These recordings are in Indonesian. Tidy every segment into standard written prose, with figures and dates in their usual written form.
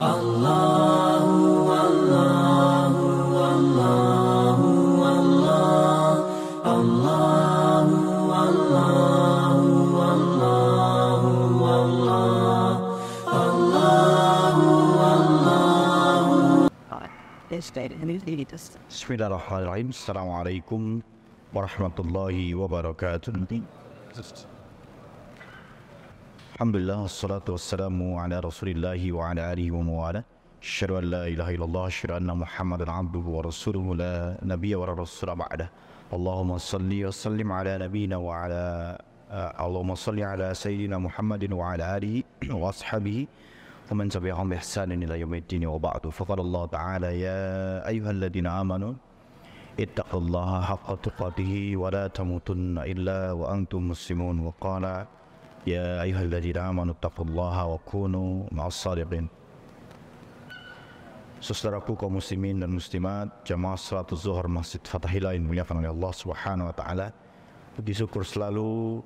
Allahu Allahu Allahu Allah Allahu Allahu Allahu Allah Allahu Allahu. Bismillahirrahmanirrahim. Assalamualaikum warahmatullahi wabarakatuh. Alhamdulillah, wassalatu wassalamu ala rasulillahi wa ala alihi wa mawala. Asyhadu an la ilaha illallah, asyhadu anna Muhammadan abduhu wa rasuluhu, la nabiyya wa la rasula ba'dah. Allahumma salli wa sallim ala nabiyyina wa ala Allahumma salli ala sayyidina Muhammadin wa ala alihi wa ashabihi wa man tabi'ahum bi ihsanin ila yaumiddin wa ba'du. Faqala Allah ta'ala, ya ayyuhalladzina amanu ittaqullaha haqqa tuqatih wa la tamutunna illa wa antum muslimun. Wa qala ya ayyuhalladzina amanu taqullaha wa kunu ma'as shadiqin. Saudaraku kaum muslimin dan muslimat, jamaah salatul zuhur Masjid Fathahillah yang dimuliakan oleh Allah Subhanahu wa taala. Puji syukur selalu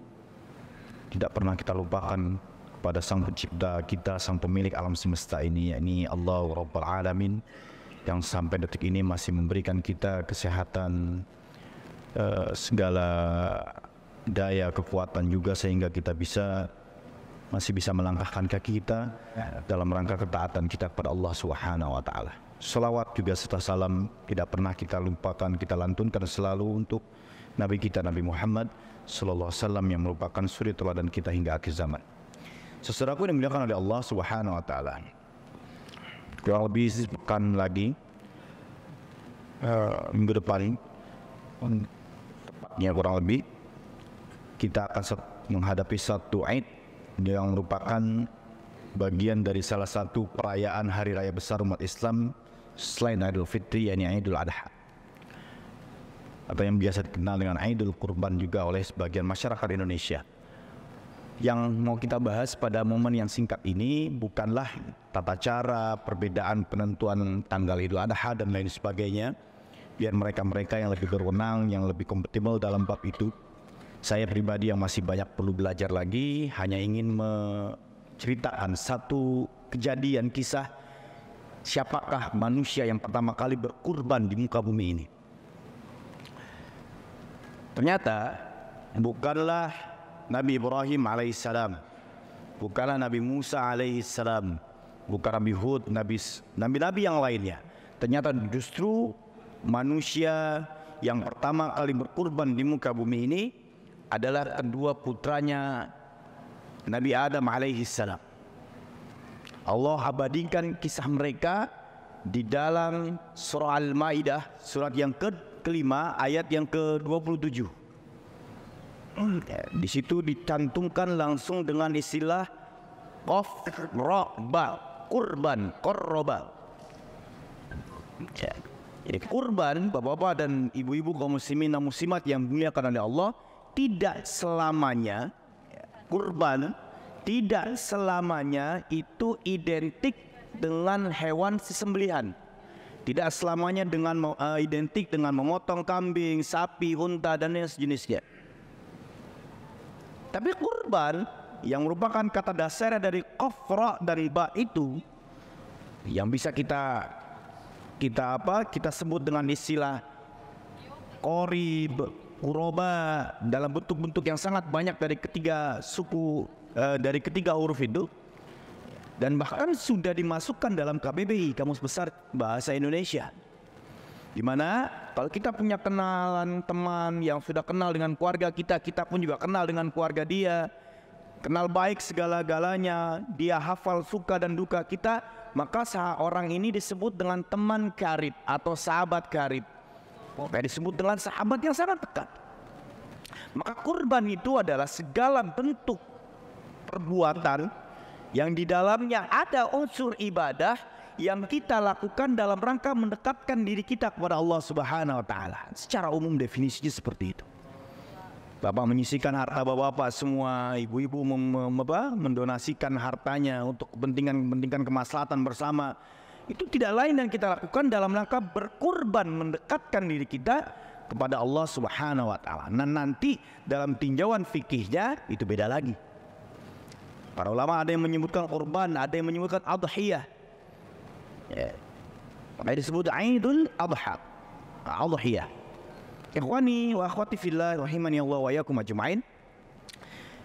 tidak pernah kita lupakan kepada Sang Pencipta kita, Sang Pemilik alam semesta ini, yakni Allah Rabbul Alamin, yang sampai detik ini masih memberikan kita kesehatan, segala daya kekuatan juga, sehingga kita masih bisa melangkahkan kaki kita dalam rangka ketaatan kita kepada Allah Subhanahu wa taala. Salawat juga serta salam tidak pernah kita lupakan, kita lantunkan selalu untuk Nabi kita, Nabi Muhammad sallallahu alaihi wasallam, yang merupakan suri teladan kita hingga akhir zaman. Saudaraku yang dimuliakan oleh Allah Subhanahu wa taala, kurang lebih sepekan lagi, minggu depan tepatnya kurang lebih, kita akan menghadapi satu Id yang merupakan bagian dari salah satu perayaan hari raya besar umat Islam selain Idul Fitri, yakni Idul Adha, atau yang biasa dikenal dengan Idul Kurban juga oleh sebagian masyarakat Indonesia. Yang mau kita bahas pada momen yang singkat ini bukanlah tata cara, perbedaan penentuan tanggal Idul Adha dan lain sebagainya, biar mereka-mereka yang lebih berwenang, yang lebih kompatibel dalam bab itu. Saya pribadi yang masih banyak perlu belajar lagi, hanya ingin menceritakan satu kejadian, kisah siapakah manusia yang pertama kali berkurban di muka bumi ini. Ternyata bukanlah Nabi Ibrahim alaihissalam, bukanlah Nabi Musa alaihissalam, bukan Nabi Hud, nabi-nabi yang lainnya. Ternyata justru manusia yang pertama kali berkurban di muka bumi ini adalah kedua putranya Nabi Adam alaihissalam. Allah abadikan kisah mereka di dalam surah Al-Maidah, surat yang kelima, ayat yang ke-27. Di situ dicantumkan langsung dengan istilah qaf ra ba, kurban, korroba. Jadi kurban, bapak-bapak dan ibu-ibu kaum muslimin dan muslimat yang dimuliakan oleh Allah, tidak selamanya kurban, tidak selamanya itu identik dengan hewan sesembelihan. Tidak selamanya identik dengan memotong kambing, sapi, unta dan yang sejenisnya. Tapi kurban yang merupakan kata dasar dari qafra dari ba itu, yang bisa kita sebut dengan istilah qorib, kuroba, dalam bentuk-bentuk yang sangat banyak dari ketiga suku, dari ketiga huruf itu, dan bahkan sudah dimasukkan dalam KBBI, Kamus Besar Bahasa Indonesia, di mana kalau kita punya kenalan teman yang sudah kenal dengan keluarga kita, kita pun juga kenal dengan keluarga dia, kenal baik segala-galanya, dia hafal suka dan duka kita, maka orang ini disebut dengan teman karib atau sahabat karib. Disebut dengan sahabat yang sangat dekat. Maka kurban itu adalah segala bentuk perbuatan yang di dalamnya ada unsur ibadah yang kita lakukan dalam rangka mendekatkan diri kita kepada Allah Subhanahu wa taala. Secara umum definisinya seperti itu. Bapak menyisikan harta bapak-bapak semua, ibu-ibu mendonasikan hartanya untuk kepentingan kemaslahatan bersama. Itu tidak lain yang kita lakukan dalam rangka berkurban, mendekatkan diri kita kepada Allah Subhanahu wa taala. Nah, nanti dalam tinjauan fikihnya itu beda lagi. Para ulama ada yang menyebutkan kurban, ada yang menyebutkan adhiyah. Ya. Makanya disebut Idul Adha. Adhiyah. Ikhwani wa akhwati fillah rahimani Allah wa iyyakum ajmain.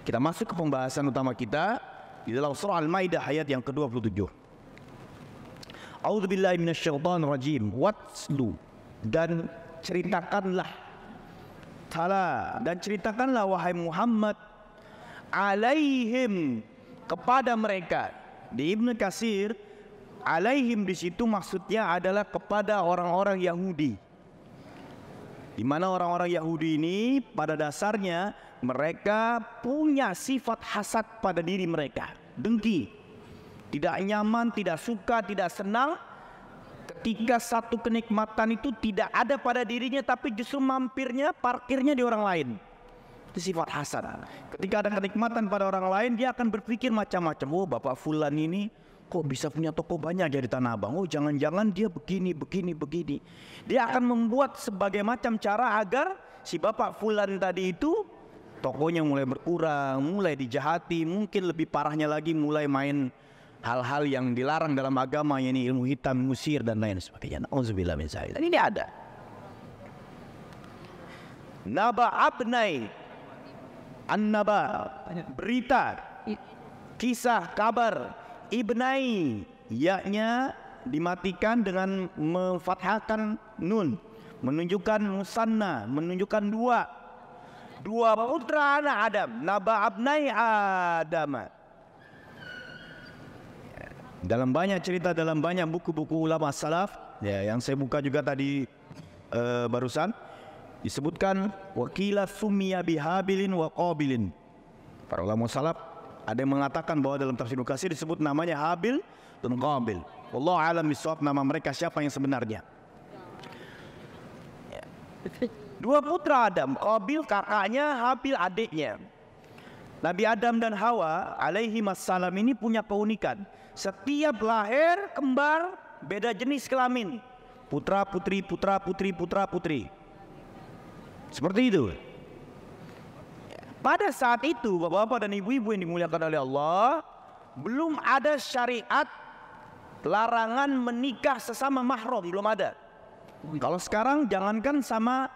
Kita masuk ke pembahasan utama kita di dalam surah Al-Maidah ayat yang ke-27. A'udzubillahi minasyaitonir rajim. Watslu, dan ceritakanlah wahai Muhammad alaihim, kepada mereka. Di Ibnu Katsir, alaihim di situ maksudnya adalah kepada orang-orang Yahudi. Di mana orang-orang Yahudi ini pada dasarnya mereka punya sifat hasad pada diri mereka, dengki, tidak nyaman, tidak suka, tidak senang ketika satu kenikmatan itu tidak ada pada dirinya, tapi justru parkirnya di orang lain. Itu sifat hasad. Ketika ada kenikmatan pada orang lain, dia akan berpikir macam-macam. Oh, Bapak Fulan ini kok bisa punya toko banyak ya di Tanah Abang. Oh, jangan-jangan dia begini. Dia akan membuat sebagai macam cara agar si Bapak Fulan tadi itu tokonya mulai berkurang, mulai dijahati, mungkin lebih parahnya lagi mulai main hal-hal yang dilarang dalam agama, yakni ilmu hitam, musir dan lain sebagainya. Nauzubillah min dzalik. Dan ini ada. Naba abnai, an-naba, berita, kisah, kabar, ibnai, yaknya dimatikan dengan memfathahkan nun, menunjukkan musanna, menunjukkan dua putra anak Adam, naba abnai Adam. Dalam banyak cerita, dalam banyak buku-buku ulama salaf, ya, yang saya buka juga tadi barusan, disebutkan wakila summiya bihabilin wa qabilin. Para ulama salaf ada yang mengatakan bahwa dalam tafsir Ibnu Katsir disebut namanya Habil dan Qabil. Wallahu a'lam bishawab, nama mereka siapa yang sebenarnya. Dua putra Adam, Qabil kakaknya, Habil adiknya. Nabi Adam dan Hawa alaihi wassalam ini punya keunikan. Setiap lahir kembar beda jenis kelamin. Putra putri, putra putri, putra putri. Seperti itu. Pada saat itu, bapak-bapak dan ibu-ibu yang dimuliakan oleh Allah, belum ada syariat larangan menikah sesama mahram, belum ada. Kalau sekarang jangankan sama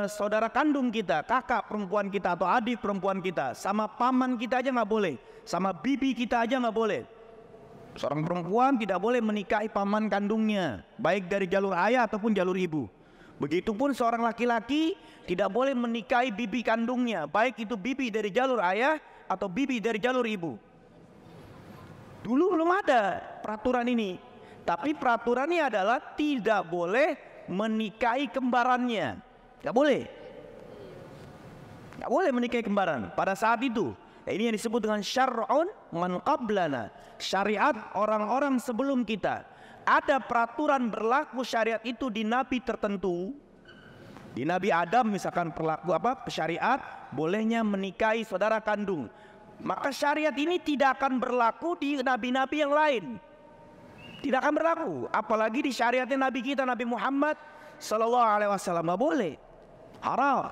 saudara kandung kita, kakak perempuan kita atau adik perempuan kita, sama paman kita aja nggak boleh, sama bibi kita aja nggak boleh. Seorang perempuan tidak boleh menikahi paman kandungnya, baik dari jalur ayah ataupun jalur ibu. Begitupun seorang laki-laki tidak boleh menikahi bibi kandungnya, baik itu bibi dari jalur ayah atau bibi dari jalur ibu. Dulu belum ada peraturan ini, tapi peraturannya adalah tidak boleh menikahi kembarannya. Tidak boleh. Tidak boleh menikahi kembaran pada saat itu. Ini yang disebut dengan syar'un man qablana, syariat orang-orang sebelum kita. Ada peraturan berlaku syariat itu di nabi tertentu. Di Nabi Adam misalkan berlaku syariat bolehnya menikahi saudara kandung. Maka syariat ini tidak akan berlaku di nabi-nabi yang lain. Tidak akan berlaku, apalagi di syariatnya Nabi kita, Nabi Muhammad sallallahu alaihi wasallam. Nggak boleh, haram.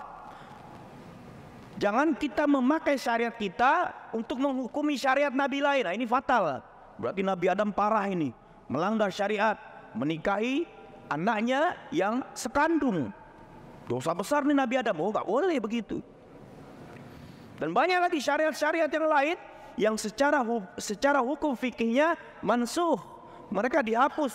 Jangan kita memakai syariat kita untuk menghukumi syariat Nabi lain. Nah, ini fatal. Berarti Nabi Adam parah ini, melanggar syariat, menikahi anaknya yang sekandung. Dosa besar nih Nabi Adam. Oh, nggak boleh begitu. Dan banyak lagi syariat-syariat yang lain yang secara hukum fikihnya mansuh. Mereka dihapus.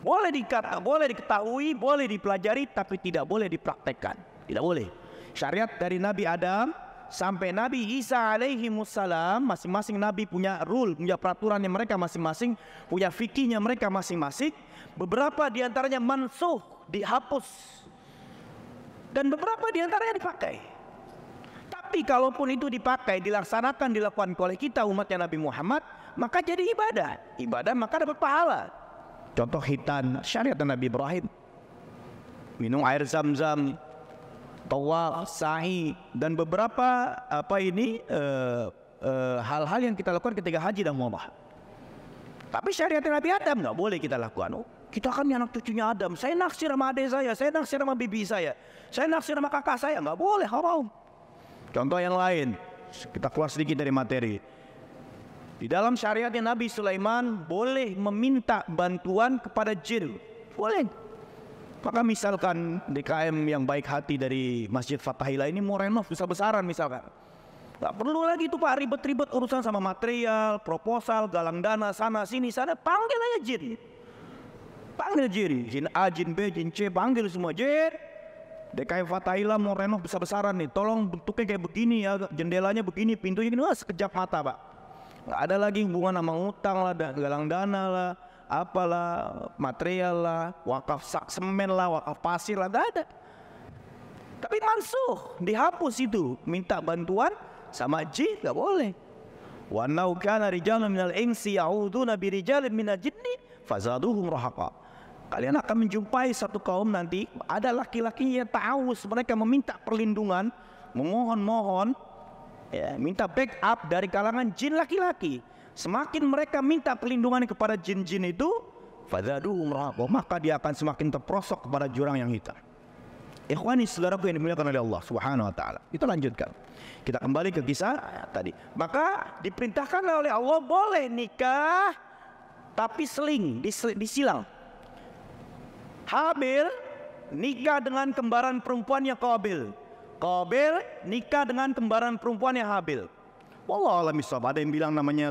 Boleh diketahui, boleh dipelajari, tapi tidak boleh dipraktekkan. Tidak boleh. Syariat dari Nabi Adam sampai Nabi Isa alaihi wassalam, masing-masing Nabi punya rule, punya peraturannya mereka masing-masing, punya fikihnya mereka masing-masing. Beberapa diantaranya mansuh, dihapus, dan beberapa diantaranya dipakai. Tapi kalaupun itu dipakai, dilaksanakan, dilakukan oleh kita umatnya Nabi Muhammad, maka jadi ibadah. Ibadah maka dapat pahala. Contoh hitan syariat Nabi Ibrahim, minum air zam-zam, tawaf, sa'i, dan beberapa hal-hal yang kita lakukan ketika haji dan umrah. Tapi syariat Nabi Adam nggak boleh kita lakukan. Oh, kita kan anak cucunya Adam. Saya naksir sama adik saya naksir sama bibi saya naksir sama kakak saya. Nggak boleh, haram. Contoh yang lain, kita keluar sedikit dari materi. Di dalam syariatnya Nabi Sulaiman boleh meminta bantuan kepada jin. Boleh. Maka misalkan DKM yang baik hati dari Masjid Fathahillah ini mau renov besar-besaran misalkan. Gak perlu lagi itu Pak ribet-ribet urusan sama material, proposal, galang dana sana sini sana. Panggil aja jin. Panggil jin. Jin A, jin B, jin C, panggil semua jin. DKM Fathahillah mau renov besar-besaran nih. Tolong bentuknya kayak begini ya, jendelanya begini, pintunya gini. Wah, sekejap mata Pak. Gak ada lagi hubungan sama utang lah, galang dana lah, apalah, material lah, wakaf semen lah, wakaf pasir lah, gak ada. Tapi mansuh, dihapus itu. Minta bantuan sama jin gak boleh. Wa nau kana rijalun minal insi ya'uduna birijalin minal jinni fazaduhum rahaqa. Kalian akan menjumpai satu kaum nanti ada laki-laki yang ta'awuz, mereka meminta perlindungan, memohon-mohon, ya, minta backup dari kalangan jin laki-laki. Semakin mereka minta perlindungan kepada jin-jin itu, fazaduhum rahaqa, maka dia akan semakin terperosok kepada jurang yang hitam. Ikhwani saudaraku yang dimuliakan oleh Allah Subhanahu wa taala. Kita lanjutkan. Kita kembali ke kisah tadi. Maka diperintahkan oleh Allah boleh nikah tapi seling, disilang. Habil nikah dengan kembaran perempuannya Qabil. Qabil nikah dengan kembaran perempuannya Habil. Wallahu a'lam bishawab. Ada yang bilang namanya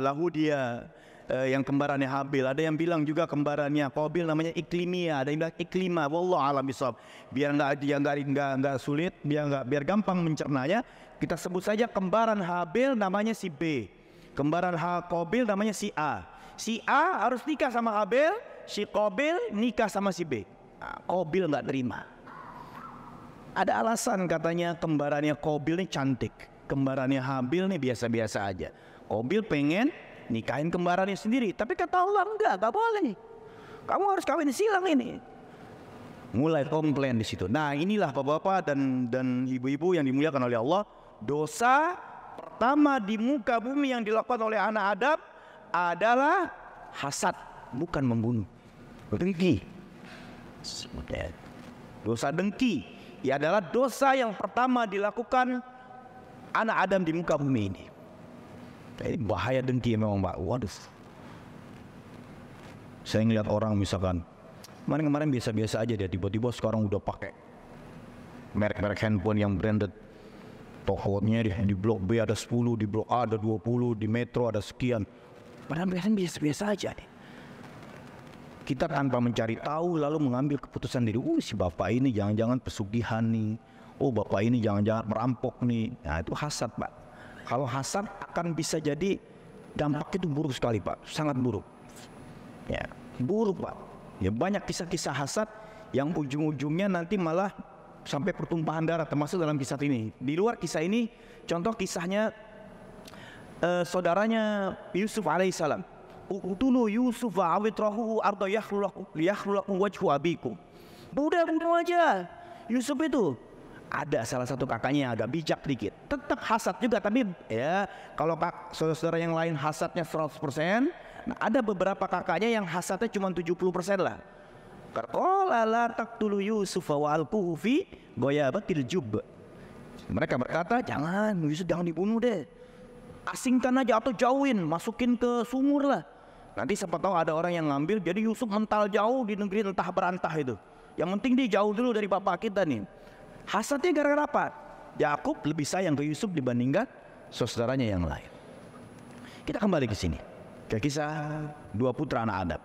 Lahudia, yang kembarannya Habil. Ada yang bilang juga kembarannya Qabil namanya Iklimia. Ada yang bilang Iklima. Wallahu a'lam bishawab. Biar nggak sulit, biar gampang mencernanya, kita sebut saja kembaran Habil namanya si B. Kembaran Qabil namanya si A. Si A harus nikah sama Habil, si Qabil nikah sama si B. Nah, Qabil nggak terima. Ada alasan katanya kembarannya Qabil ini cantik, kembarannya Habil nih biasa-biasa aja. Qabil pengen nikahin kembarannya sendiri, tapi kata Allah enggak boleh. Kamu harus kawin silang ini. Mulai komplain di situ. Nah, inilah bapak-bapak dan ibu-ibu yang dimuliakan oleh Allah. Dosa pertama di muka bumi yang dilakukan oleh anak Adam adalah hasad, bukan membunuh. Dengki. Dosa dengki ya adalah dosa yang pertama dilakukan anak Adam di muka bumi ini. Ini bahaya dengki memang Pak. Waduh. Saya ngeliat orang misalkan kemarin biasa-biasa aja dia, tiba-tiba sekarang udah pakai merek-merek handphone yang branded. Tokonya di blok B ada 10, di blok A ada 20, di metro ada sekian. Padahal biasa-biasa aja nih. Kita tanpa mencari tahu lalu mengambil keputusan diri. Si bapak ini jangan-jangan pesugihan nih. Oh bapak ini jangan-jangan merampok nih. Nah itu hasad Pak. Kalau hasad akan bisa jadi dampaknya itu buruk sekali Pak. Sangat buruk. Ya buruk Pak. Ya banyak kisah-kisah hasad yang ujung-ujungnya nanti malah sampai pertumpahan darah, termasuk dalam kisah ini. Di luar kisah ini, contoh kisahnya saudaranya Yusuf alaihissalam. Uqtulu Yusuf awitrahu arda yakhlulakum wajhu abikum. Bunuh aja Yusuf itu. Ada salah satu kakaknya yang agak bijak dikit, tetap hasad juga, tapi ya kalau saudara-saudara yang lain hasadnya 100%, nah ada beberapa kakaknya yang hasadnya cuma 70% lah. Qala la taqtulu Yusuf wa alquhu fi ghayabatil jubb. Mereka berkata, jangan, Yusuf jangan dibunuh deh. Asingkan aja atau jauhin, masukin ke sumur lah. Nanti siapa tahu ada orang yang ngambil, jadi Yusuf mental jauh di negeri entah berantah itu. Yang penting dia jauh dulu dari bapak kita nih. Hasadnya gara-gara apa? Yakub lebih sayang ke Yusuf dibandingkan saudaranya yang lain. Kita kembali ke sini, ke kisah dua putra anak Adam.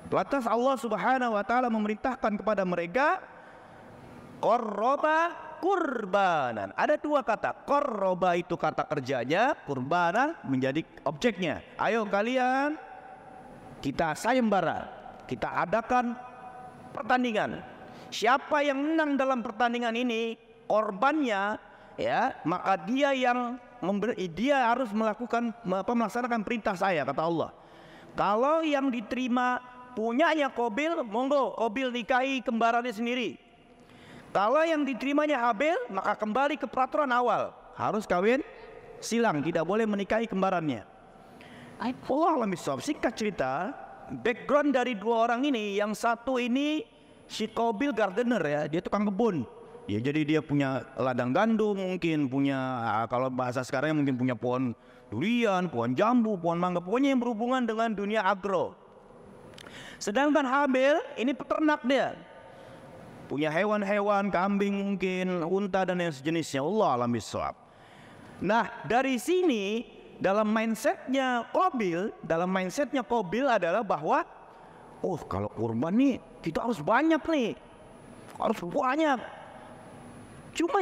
Lantas Allah Subhanahu wa taala memerintahkan kepada mereka qarraba kurbanan. Ada dua kata. Qarraba itu kata kerjanya, kurbanan menjadi objeknya. Ayo kalian kita sayembara, kita adakan pertandingan. Siapa yang menang dalam pertandingan ini, korbannya ya, maka dia yang dia harus melaksanakan perintah saya, kata Allah. Kalau yang diterima punyanya Qabil, monggo Qabil nikahi kembarannya sendiri. Kalau yang diterimanya Habil, maka kembali ke peraturan awal, harus kawin silang, tidak boleh menikahi kembarannya. Allah alam bisawab. Singkat cerita, background dari dua orang ini, yang satu ini si Qabil gardener ya, dia tukang kebun. Ya jadi dia punya ladang gandum, mungkin punya kalau bahasa sekarang mungkin punya pohon durian, pohon jambu, pohon mangga, pokoknya yang berhubungan dengan dunia agro. Sedangkan Habil ini peternak dia, punya hewan-hewan, kambing mungkin, unta dan yang sejenisnya. Allah alam bisawab. Nah dari sini dalam mindsetnya Qabil adalah bahwa oh kalau kurban nih kita harus banyak nih, harus banyak. Cuma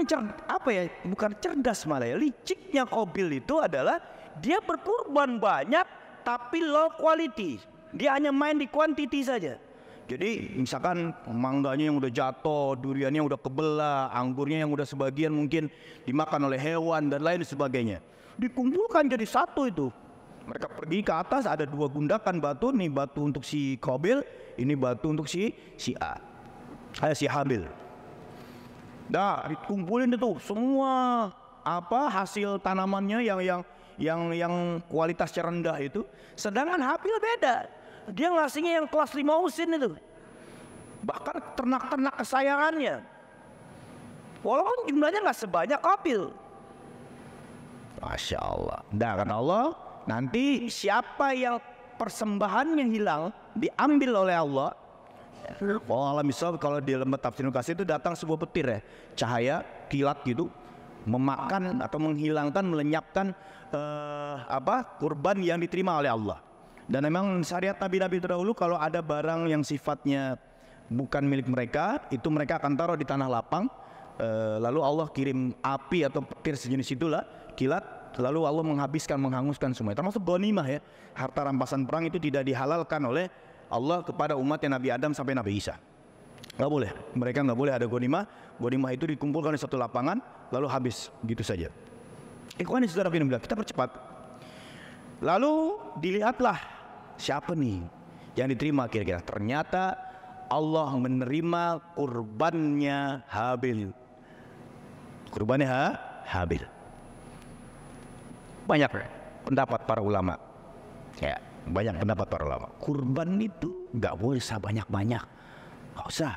bukan cerdas malah ya, liciknya Qabil itu adalah dia berkurban banyak tapi low quality. Dia hanya main di quantity saja. Jadi misalkan mangganya yang udah jatuh, duriannya udah kebelah, anggurnya yang udah sebagian mungkin dimakan oleh hewan dan lain sebagainya, dikumpulkan jadi satu itu. Mereka pergi ke atas, ada 2 gundakan batu, nih batu untuk si Qabil, ini batu untuk si Habil. Nah, dikumpulin itu semua hasil tanamannya yang kualitasnya rendah itu. Sedangkan Habil beda. Dia ngasihnya yang kelas limousin itu. Bahkan ternak-ternak kesayangannya. Walaupun jumlahnya nggak sebanyak Qabil. Masya Allah. Nah kata Allah, nanti siapa yang persembahannya hilang diambil oleh Allah. Kalau di lembar tafsir Nukasi itu datang sebuah petir ya, cahaya kilat gitu, memakan atau menghilangkan, melenyapkan kurban yang diterima oleh Allah. Dan memang syariat nabi-nabi terdahulu kalau ada barang yang sifatnya bukan milik mereka, itu mereka akan taruh di tanah lapang, lalu Allah kirim api atau petir sejenis itulah, kilat, lalu Allah menghanguskan semua. Termasuk ghanimah ya, harta rampasan perang itu tidak dihalalkan oleh Allah kepada umatnya Nabi Adam sampai Nabi Isa. Nggak boleh, mereka nggak boleh ada ghanimah. Ghanimah itu dikumpulkan di satu lapangan lalu habis gitu saja. Ikhwani saudara fillah, kita percepat. Lalu dilihatlah siapa nih yang diterima kira-kira. Ternyata Allah menerima kurbannya Habil. Kurbannya Habil. Banyak pendapat para ulama. Ya, banyak pendapat para ulama. Kurban itu nggak boleh banyak-banyak. Nggak usah.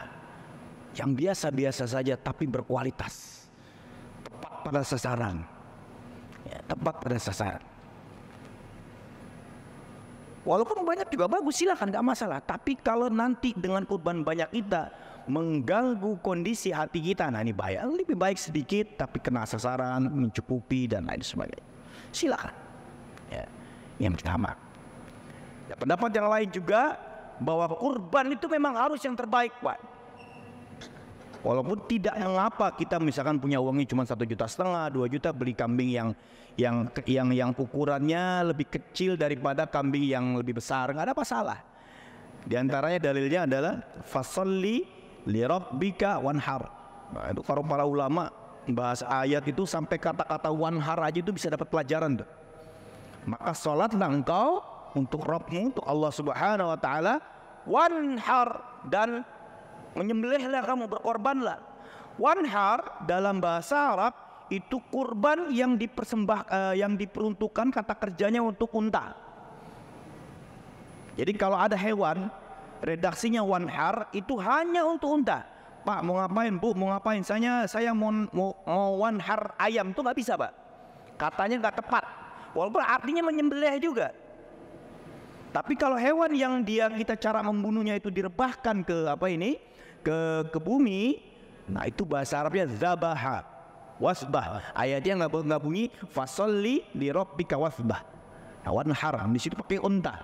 Yang biasa-biasa saja tapi berkualitas. Tepat pada sasaran. Ya, tepat pada sasaran. Walaupun banyak juga bagus, silakan, nggak masalah. Tapi kalau nanti dengan kurban banyak kita mengganggu kondisi hati kita, nah ini bahaya. Lebih baik sedikit tapi kena sasaran, mencukupi dan lain sebagainya. Silakan. Ya, yang pertama. Ya, pendapat yang lain juga bahwa kurban itu memang harus yang terbaik, Pak. Walaupun tidak mengapa kita misalkan punya uangnya cuma 1,5 juta, 2 juta beli kambing yang ukurannya lebih kecil daripada kambing yang lebih besar, nggak ada masalah. Di antaranya dalilnya adalah fasolli li rabbika wanhar. Nah, itu para ulama bahas ayat itu sampai kata-kata wanhar aja itu bisa dapat pelajaran tuh. Maka sholatlah engkau untuk Rabbmu, untuk Allah Subhanahu wa taala, wanhar, dan menyembelihlah kamu, berkorbanlah. Wanhar dalam bahasa Arab itu kurban yang yang diperuntukkan kata kerjanya untuk unta. Jadi kalau ada hewan redaksinya wanhar itu hanya untuk unta. Pak mau ngapain, Bu mau ngapain? Saya mau wanhar ayam, itu nggak bisa, Pak. Katanya nggak tepat. Walaupun artinya menyembelih juga. Tapi kalau hewan yang kita cara membunuhnya itu direbahkan ke bumi, nah itu bahasa Arabnya zabaha wasbah. Ayatnya nggak bunyi fasolli li rabbika wasbah. Nah, wanhar di situ pakai unta.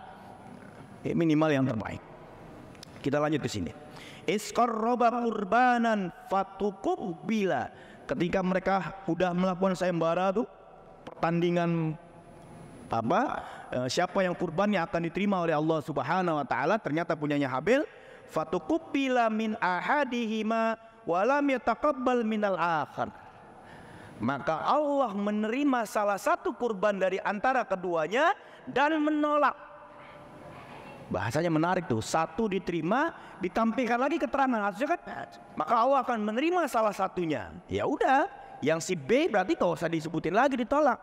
Minimal yang terbaik. Kita lanjut ke sini. Isqarraba qurbanan fatuqbila. Ketika mereka udah melakukan sayembara tuh, pertandingan siapa yang kurbannya akan diterima oleh Allah Subhanahu wa taala, ternyata punyanya Habil. Fatuqbila min ahadihima wa lam yataqabbal minal akhar. Maka Allah menerima salah satu kurban dari antara keduanya dan menolak. Bahasanya menarik tuh, satu diterima, ditampilkan lagi keterangan harusnya kan, maka Allah akan menerima salah satunya. Ya udah, yang si B berarti kalau usah disebutin lagi, ditolak.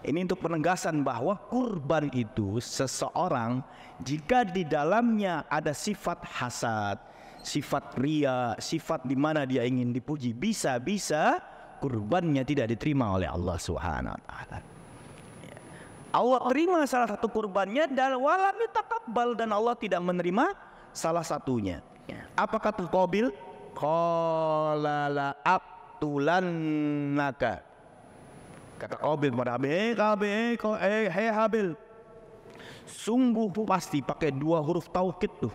Ini untuk penegasan bahwa kurban itu seseorang jika di dalamnya ada sifat hasad, sifat ria, sifat di mana dia ingin dipuji, bisa-bisa kurbannya tidak diterima oleh Allah Subhanahu wa taala. Allah terima salah satu kurbannya dan walam yutaqabbal, dan Allah tidak menerima salah satunya. Apa kata Qabil? Qala la aqtulannaka. Kata Qabil kepada Habil, hei Habil, sungguh pasti, pakai 2 huruf taukid tuh.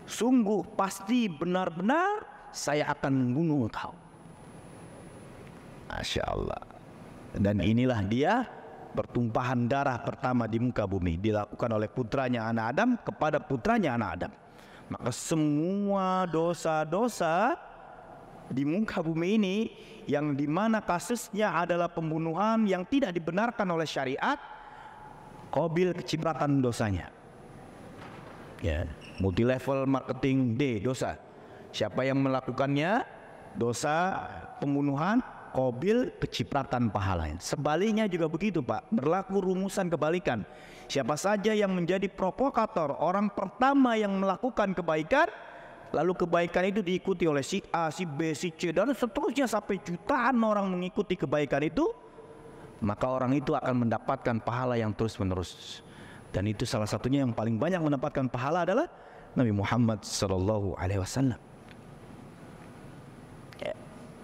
Sungguh pasti benar-benar saya akan membunuh kau. Masya Allah. Dan inilah dia pertumpahan darah pertama di muka bumi, dilakukan oleh putranya anak Adam kepada putranya anak Adam. Maka semua dosa-dosa di muka bumi ini yang dimana kasusnya adalah pembunuhan yang tidak dibenarkan oleh syariat, Qabil kecipratan dosanya. Ya, multi level marketing D, dosa. Siapa yang melakukannya? Dosa pembunuhan, Qabil kecipratan pahalanya. Sebaliknya juga begitu, Pak. Berlaku rumusan kebalikan. Siapa saja yang menjadi provokator, orang pertama yang melakukan kebaikan, lalu kebaikan itu diikuti oleh si A, si B, si C, dan seterusnya sampai jutaan orang mengikuti kebaikan itu, maka orang itu akan mendapatkan pahala yang terus-menerus. Dan itu salah satunya yang paling banyak mendapatkan pahala adalah Nabi Muhammad sallallahu alaihi wasallam.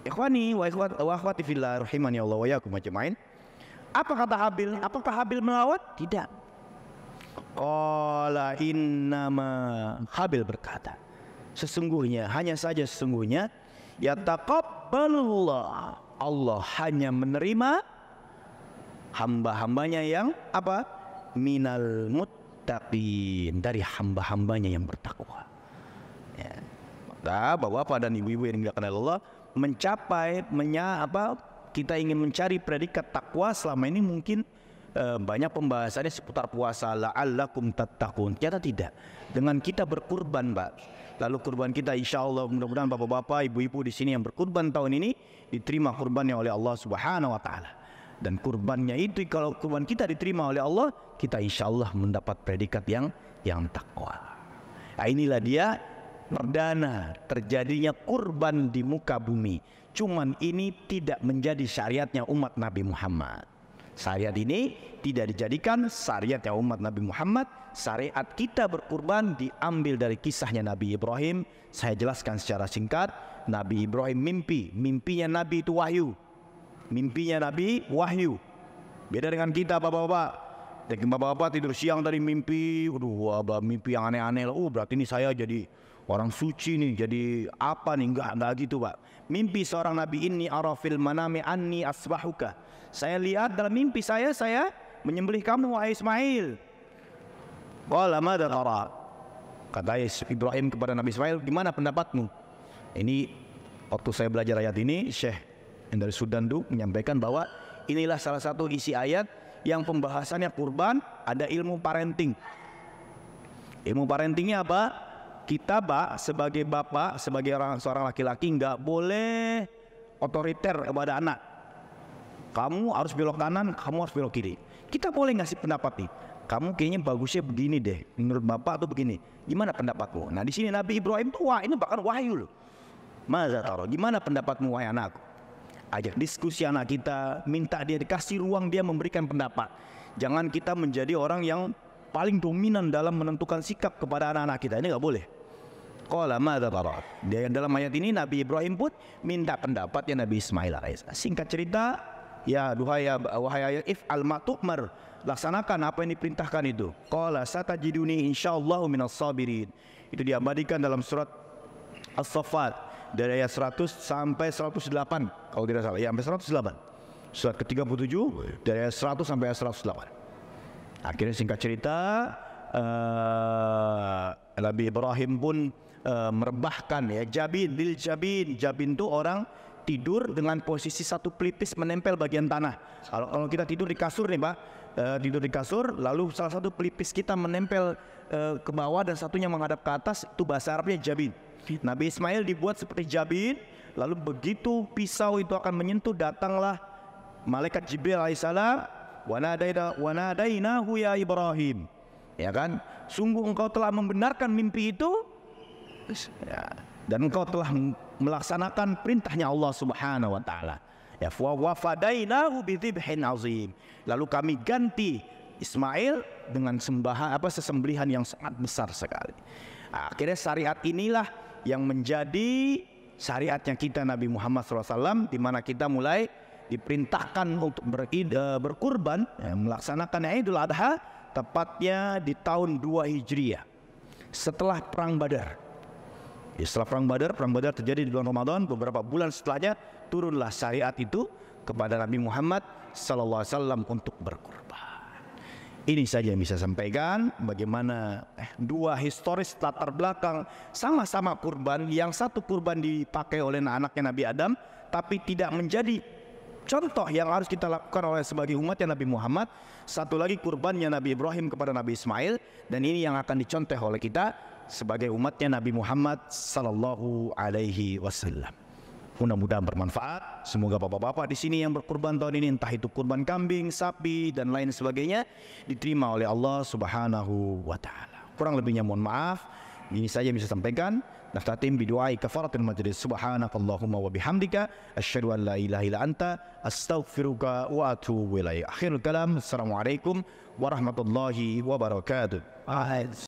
Ikhwani wa akhwati fillah rahimani Allah wa iyyakum ajmain. Apa kata Habil? Apakah Habil melawat? Tidak. Qala innama, Habil berkata, sesungguhnya, hanya saja sesungguhnya, yataqabbalullah, Allah hanya menerima hamba-hambanya yang apa? Minal muttaqin, dari hamba-hambanya yang bertakwa. Ya. Maka bapak-bapak dan ibu-ibu yang dimuliakan Allah, mencapai kita ingin mencari predikat takwa. Selama ini mungkin banyak pembahasannya seputar puasa, la'allakum tattaqun. Ternyata tidak. Dengan kita berkurban, Pak, lalu kurban kita insya Allah, mudah-mudahan bapak-bapak, ibu-ibu di sini yang berkurban tahun ini diterima kurbannya oleh Allah Subhanahu wa taala. Dan kurbannya itu, kalau kurban kita diterima oleh Allah, kita insya Allah mendapat predikat yang takwa. Nah, inilah dia perdana terjadinya kurban di muka bumi. Cuman ini tidak menjadi syariatnya umat Nabi Muhammad. Syariat ini tidak dijadikan syariatnya umat Nabi Muhammad. Syariat kita berkurban diambil dari kisahnya Nabi Ibrahim. Saya jelaskan secara singkat. Nabi Ibrahim mimpinya Nabi itu wahyu. Mimpinya Nabi wahyu. Beda dengan kita bapak-bapak. Dan bapak-bapak tidur siang tadi mimpi, mimpi yang aneh-aneh lah. Berarti ini saya jadi orang suci nih, jadi apa nih? Enggak gitu, Pak. Mimpi seorang Nabi, inni arafil manami anni asbahuka. Saya lihat dalam mimpi saya menyembelih kamu wahai Ismail. Qala madza tara? Kata Ibrahim kepada Nabi Ismail, gimana pendapatmu? Ini waktu saya belajar ayat ini, Syekh yang dari Sudan itu menyampaikan bahwa inilah salah satu isi ayat yang pembahasannya kurban, ada ilmu parenting. Ilmu parentingnya apa? Kita, Pak, sebagai bapak, sebagai seorang laki-laki, nggak boleh otoriter kepada anak. Kamu harus belok kanan, kamu harus belok kiri. Kita boleh ngasih pendapat nih. Kamu kayaknya bagusnya begini deh, menurut bapak tuh begini. Gimana pendapatmu? Nah, di sini Nabi Ibrahim tuh, ini bahkan wahyu loh. Maza taro, gimana pendapatmu wahai anakku? Ajak diskusi anak kita, minta dia, dikasih ruang dia memberikan pendapat. Jangan kita menjadi orang yang paling dominan dalam menentukan sikap kepada anak-anak kita. Ini nggak boleh. Qala madza tara? Dalam ayat ini Nabi Ibrahim pun minta pendapatnya Nabi Ismail alaihissalam. Singkat cerita, ya wahai if'al ma tu'mar, laksanakan apa yang diperintahkan itu. Qala satajiduni insyaallahu minas sabirin. Itu diabadikan dalam surat As-Saffat dari ayat 100 sampai 108 kalau tidak salah, ya sampai 108. Surat ke-37 dari ayat 100 sampai ayat 108. Akhirnya singkat cerita, Nabi Ibrahim pun merebahkan ya Jabin bil Jabin. Jabin itu orang tidur dengan posisi satu pelipis menempel bagian tanah. Kalau kita tidur di kasur nih, Pak, tidur di kasur, lalu salah satu pelipis kita menempel ke bawah dan satunya menghadap ke atas, itu bahasa Arabnya Jabin. Nabi Ismail dibuat seperti Jabin, lalu begitu pisau itu akan menyentuh, datanglah malaikat Jibril alaihissalam, wa nadainahu ya Ibrahim. Ya kan? Sungguh engkau telah membenarkan mimpi itu. Ya. dan engkau telah melaksanakan perintahnya Allah Subhanahu wa taala. Ya, wa fadainahu bidzibhin azim. Lalu kami ganti Ismail dengan sesembelihan yang sangat besar sekali. Akhirnya syariat inilah yang menjadi syariatnya kita Nabi Muhammad SAW, di mana kita mulai diperintahkan untuk berkurban, ya, melaksanakan Idul Adha tepatnya di tahun 2 Hijriah setelah perang Badar. Ya, setelah perang Badar terjadi di bulan Ramadan, beberapa bulan setelahnya turunlah syariat itu kepada Nabi Muhammad SAW untuk berkurban. Ini saja yang bisa sampaikan bagaimana dua historis latar belakang sama-sama kurban. Yang satu kurban dipakai oleh anak-anaknya Nabi Adam, tapi tidak menjadi contoh yang harus kita lakukan oleh sebagai umatnya Nabi Muhammad. Satu lagi kurbannya Nabi Ibrahim kepada Nabi Ismail, dan ini yang akan dicontoh oleh kita sebagai umatnya Nabi Muhammad sallallahu alaihi wasallam. Mudah-mudahan bermanfaat. Semoga bapak-bapak di sini yang berkurban tahun ini, entah itu kurban kambing, sapi dan lain sebagainya, diterima oleh Allah Subhanahu wa taala. Kurang lebihnya mohon maaf. Ini saja yang bisa sampaikan. Naftatim bidu'ai kafaratul majlis. Subhanakallahumma wa bihamdika asyhadu an la ilaha illa anta astaghfiruka wa atubu ilaik. Akhirul kalam. Assalamualaikum warahmatullahi wabarakatuh.